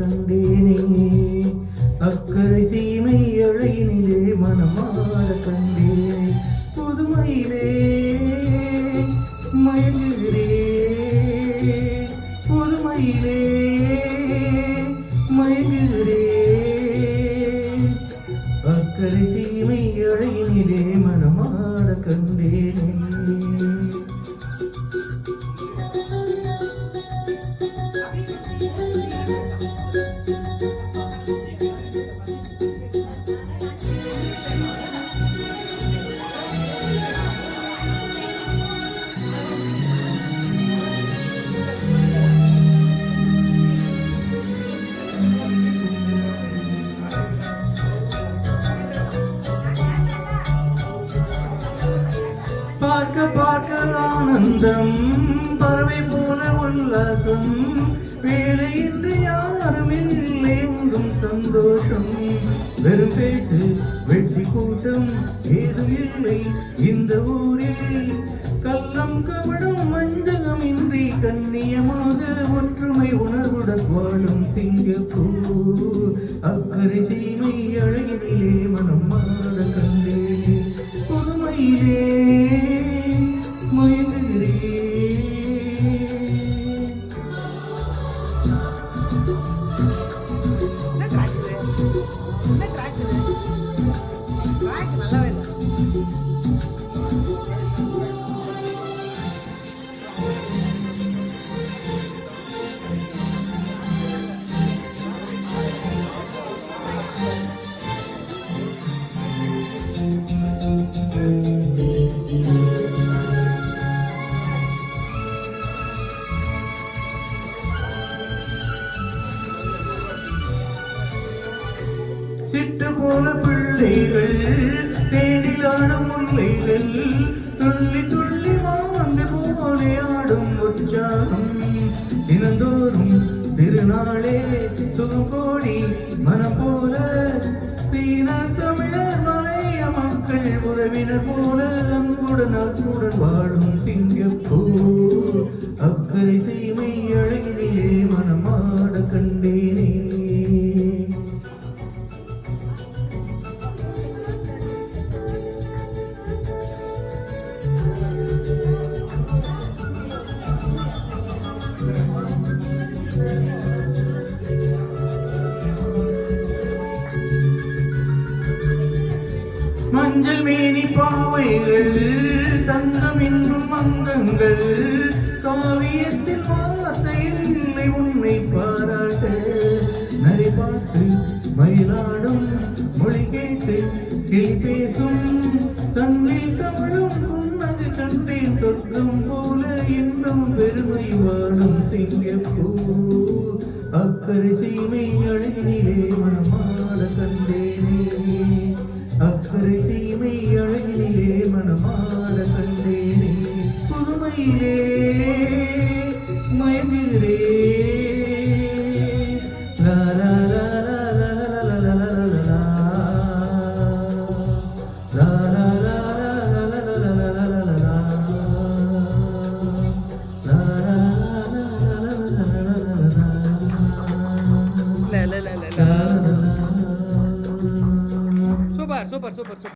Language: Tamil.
கண்டேனே அக்கறை சீமை அழகினிலே மனமாட கண்டேனே புதுமையிலே மயங்குகிறே புதுமையிலே மயங்குகிறே அக்கறை சீமை அழகினிலே மனமாட கண்டேனே பார்க்க பார்க்க ஆனந்தம் பறவை போல உல்லாசம் வேலையின்றி யாரும் இல்லை எங்கும் சந்தோஷம் வெறும் பேச்சு வெற்றி கூட்டம் ஏதும் இல்லை இந்த ஊரில் கள்ளம் கவடம் வஞ்சகம் இன்றி கண்ணியமாக ஒற்றுமை உணர்வுடன் வாழும் சிங்கப்பூர் அக்கறை சீமை அழகினிலே மனம் மாற கண்டேனே புதுமையிலே சிட்டு போல பிள்ளைகள் தேனிலான முல்லைகள் துள்ளி துள்ளி வாழ்ந்து போலே ஆடும் உற்சாகம் தினந்தோறும் திருநாளே சுகோடி மனம் போல சீன தமிழர் மலைய மக்கள் உறவினர் போல அன்புடன் அன்புடன் வாழும் சிங்கப்பூர் அக்கறை சீமை அழகினிலே மனமாட கண்டேனே மஞ்சள் மேனி பாவைகள் தங்கம் என்னும் அங்கங்கள் காவியத்தில் வார்த்தை இல்லை உன்னை பாராட்ட நரை பார்த்து மயிலாடும் மொழி கேட்டு கிளி பேசும் தன்னில் தமிழும் உன்னது கண்டேன் தொற்றும் போல இன்னும் பெருமை வாடும் சிங்கப்பூர் அக்கறை சீமை அழகினிலே மனமாட கண்டேனே அக்கறை சீமை அழகினிலே மனமாட கண்டேனே புதுமையிலே மயங்குகிறே லா லா லா லா லா லா Super.